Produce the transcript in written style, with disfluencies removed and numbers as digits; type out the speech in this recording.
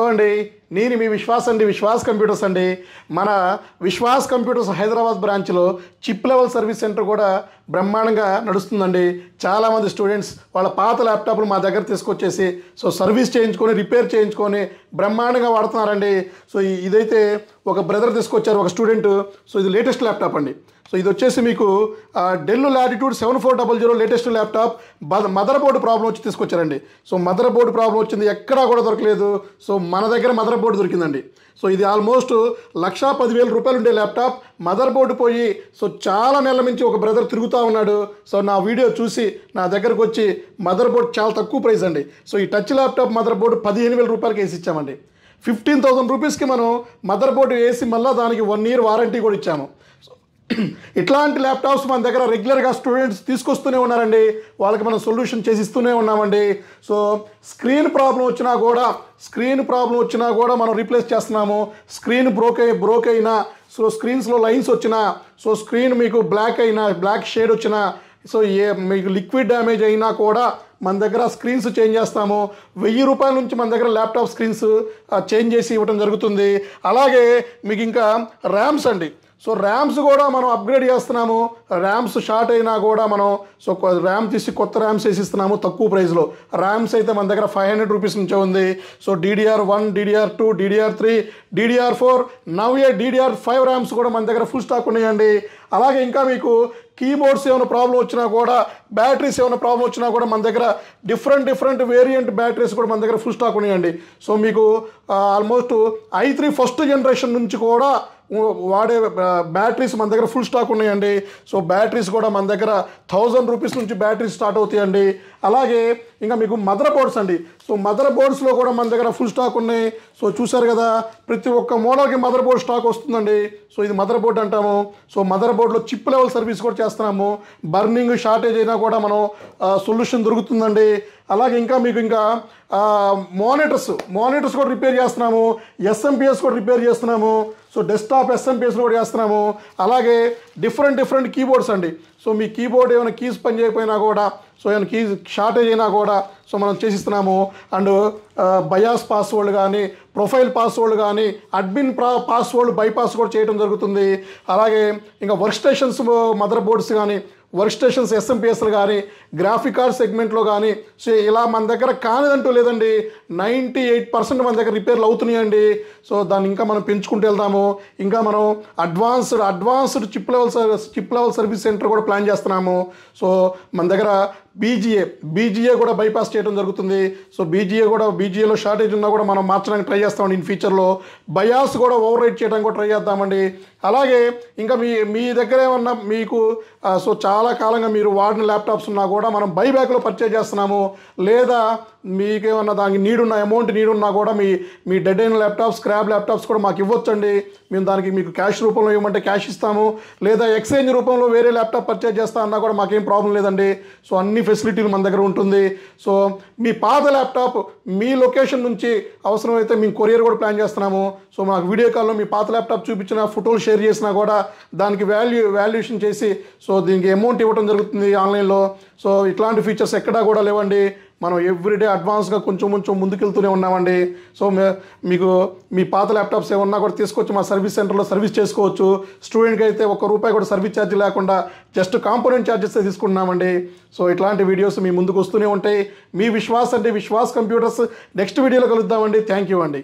అండి నేను మీ విశ్వాస్ అండి విశ్వాస్ కంప్యూటర్స్ అండి మన విశ్వాస్ కంప్యూటర్స్ హైదరాబాద్ బ్రాంచ్లో చిప్ లెవెల్ సర్వీస్ సెంటర్ కూడా బ్రహ్మాండంగా నడుస్తుందండి. చాలామంది స్టూడెంట్స్ వాళ్ళ పాత ల్యాప్టాప్లు మా దగ్గర తీసుకొచ్చేసి సర్వీస్ చేయించుకొని రిపేర్ చేయించుకొని బ్రహ్మాండంగా వాడుతున్నారండి. ఇదైతే ఒక బ్రదర్ తీసుకొచ్చారు, ఒక స్టూడెంట్. ఇది లేటెస్ట్ ల్యాప్టాప్ అండి. ఇది వచ్చేసి మీకు del latitude 7400 latest laptop. Mother board problem వచ్చి తీసుకొచ్చారండి. మదర్ బోర్డు ప్రాబ్లం వచ్చింది, ఎక్కడా కూడా దొరకలేదు. మన దగ్గర మదర్ బోర్డు దొరికిందండి. ఇది ఆల్మోస్ట్ 1,10,000 రూపాయలు ఉండే ల్యాప్టాప్. మదర్ బోర్డు పోయి చాలా నెలల నుంచి ఒక బ్రదర్ తిరుగుతూ ఉన్నాడు. నా వీడియో చూసి నా దగ్గరకు వచ్చి మదర్ బోర్డు చాలా తక్కువ ప్రైస్ అండి. ఈ టచ్ ల్యాప్టాప్ మదర్ బోర్డు 15,000 రూపాయలకి వేసి ఇచ్చామండి. 15,000 రూపీస్కి మనం మదర్ బోర్డు వేసి మళ్ళీ దానికి 1 year వారంటీ కూడా ఇచ్చాము. ఇట్లాంటి ల్యాప్టాప్స్ మన దగ్గర రెగ్యులర్గా స్టూడెంట్స్ తీసుకొస్తూనే ఉన్నారండి. వాళ్ళకి మనం సొల్యూషన్ చేసి ఇస్తూనే ఉన్నామండి. స్క్రీన్ ప్రాబ్లం వచ్చినా కూడా మనం రీప్లేస్ చేస్తున్నాము. స్క్రీన్ బ్రోక్ అయినా, స్క్రీన్స్లో లైన్స్ వచ్చినా, స్క్రీన్ మీకు బ్లాక్ షేడ్ వచ్చినా, మీకు లిక్విడ్ డ్యామేజ్ అయినా కూడా మన దగ్గర స్క్రీన్స్ చేంజ్ చేస్తాము. 1000 రూపాయల నుంచి మన దగ్గర ల్యాప్టాప్ స్క్రీన్స్ చేంజ్ చేసి ఇవ్వడం జరుగుతుంది. అలాగే మీకు ఇంకా ర్యామ్స్ అండి. ర్యామ్స్ కూడా మనం అప్గ్రేడ్ చేస్తున్నాము. ర్యామ్స్ షార్ట్ అయినా కూడా మనం ర్యామ్ తీసి కొత్త ర్యామ్స్ వేసిస్తున్నాము తక్కువ ప్రైస్లో. ర్యామ్స్ అయితే మన దగ్గర 500 రూపీస్ నుంచే ఉంది. DDR1, DDR2, DDR3, DDR4, నవ్వే DDR5 ర్యామ్స్ కూడా మన దగ్గర ఫుల్ స్టాక్ ఉన్నాయండి. అలాగే ఇంకా మీకు కీబోర్డ్స్ ఏమైనా ప్రాబ్లం వచ్చినా కూడా, బ్యాటరీస్ ఏమైనా ప్రాబ్లం వచ్చినా కూడా మన దగ్గర డిఫరెంట్ వేరియంట్ బ్యాటరీస్ కూడా మన దగ్గర ఫుల్ స్టాక్ ఉన్నాయండి. మీకు ఆల్మోస్ట్ i3 ఫస్ట్ జనరేషన్ నుంచి కూడా వాడే బ్యాటరీస్ మన దగ్గర ఫుల్ స్టాక్ ఉన్నాయండి. బ్యాటరీస్ కూడా మన దగ్గర 1000 రూపీస్ నుంచి బ్యాటరీస్ స్టార్ట్ అవుతాయండి. అలాగే ఇంకా మీకు మదర్ బోర్డ్స్ అండి. మదర్ బోర్డ్స్లో కూడా మన దగ్గర ఫుల్ స్టాక్ ఉన్నాయి. చూసారు కదా, ప్రతి ఒక్క మోడల్కి మదర్ బోర్డ్ స్టాక్ వస్తుందండి. ఇది మదర్ బోర్డ్ అంటాము. మదర్ బోర్డులో చిప్ లెవెల్ సర్వీస్ కూడా చేస్తున్నాము. బర్నింగ్ షార్టేజ్ అయినా కూడా మనం సొల్యూషన్ దొరుకుతుందండి. అలాగే ఇంకా మీకు మానిటర్స్ కూడా రిపేర్ చేస్తున్నాము. SMPS కూడా రిపేర్ చేస్తున్నాము. డెస్క్టాప్ SMPS కూడా చేస్తున్నాము. అలాగే డిఫరెంట్ కీబోర్డ్స్ అండి. మీ కీబోర్డ్ ఏమైనా కీస్ పని చేయకపోయినా కూడా, ఏమైనా కీస్ షార్టేజ్ అయినా కూడా మనం చేసిస్తున్నాము. అండ్ బయాస్ పాస్వర్డ్ కానీ, ప్రొఫైల్ పాస్వర్డ్ కానీ, అడ్మిన్ పాస్వర్డ్ బైపాస్ కూడా చేయడం జరుగుతుంది. అలాగే ఇంకా వర్క్ స్టేషన్స్ మదర్ బోర్డ్స్ కానీ, వర్క్ స్టేషన్స్ SMPSలు కానీ, గ్రాఫిక్ కార్డ్ సెగ్మెంట్లో కానీ, ఇలా మన దగ్గర కానిదంటూ లేదండి. 98% మన దగ్గర రిపేర్లు అవుతున్నాయండి. దాన్ని ఇంకా మనం పెంచుకుంటూ వెళ్తాము. ఇంకా మనం advanced chip level service centre కూడా ప్లాన్ చేస్తున్నాము. మన దగ్గర బీజీఏ కూడా బైపాస్ చేయడం జరుగుతుంది. బీజీఏలో షార్టేజ్ ఉన్నా కూడా మనం మార్చడానికి ట్రై చేస్తామండి ఇన్ ఫ్యూచర్లో. బయాస్ కూడా ఓవర్ రైట్ చేయడానికి కూడా ట్రై చేద్దామండి. అలాగే ఇంకా మీ దగ్గర ఏమన్నా మీకు చాలా కాలంగా మీరు వాడిన ల్యాప్టాప్స్ ఉన్నా కూడా మనం బైబ్యాక్లో పర్చేజ్ చేస్తున్నాము. లేదా మీకేమన్నా దానికి అమౌంట్ నీడ్ ఉన్నా కూడా మీ డెడ్ అయిన ల్యాప్టాప్స్, స్క్రాప్ ల్యాప్టాప్స్ కూడా మాకు ఇవ్వచ్చండి. మేము దానికి మీకు క్యాష్ రూపంలో ఇవ్వమంటే క్యాష్ ఇస్తాము. లేదా ఎక్స్చేంజ్ రూపంలో వేరే ల్యాప్టాప్ పర్చేజ్ చేస్తా అన్నా కూడా మాకేం ప్రాబ్లం లేదండి. అన్ని ఫెసిలిటీలు మన దగ్గర ఉంటుంది. మీ పాత ల్యాప్టాప్ మీ లొకేషన్ నుంచి అవసరమైతే మేము కొరియర్ కూడా ప్లాన్ చేస్తున్నాము. మాకు వీడియో కాల్లో మీ పాత ల్యాప్టాప్ చూపించిన ఫోటోలు షేర్ చేసినా కూడా దానికి వాల్యుయేషన్ చేసి దీనికి అమౌంట్ ఇవ్వడం జరుగుతుంది ఆన్లైన్లో. ఇట్లాంటి ఫీచర్స్ ఎక్కడా కూడా లేవండి. మనం ఎవ్రీడే అడ్వాన్స్గా కొంచెం ముందుకెళ్తూనే ఉన్నామండి. మీకు మీ పాత ల్యాప్టాప్స్ ఏమన్నా కూడా తీసుకొచ్చి మా సర్వీస్ సెంటర్లో సర్వీస్ చేసుకోవచ్చు. స్టూడెంట్కి అయితే ₹1 కూడా సర్వీస్ ఛార్జ్ లేకుండా జస్ట్ కాంపోనెంట్ ఛార్జెస్ తీసుకుంటున్నామండి. ఇట్లాంటి వీడియోస్ మీ ముందుకు వస్తూనే ఉంటాయి. మీ విశ్వాస్ కంప్యూటర్స్ నెక్స్ట్ వీడియోలో కలుద్దామండి. థ్యాంక్ యూ అండి.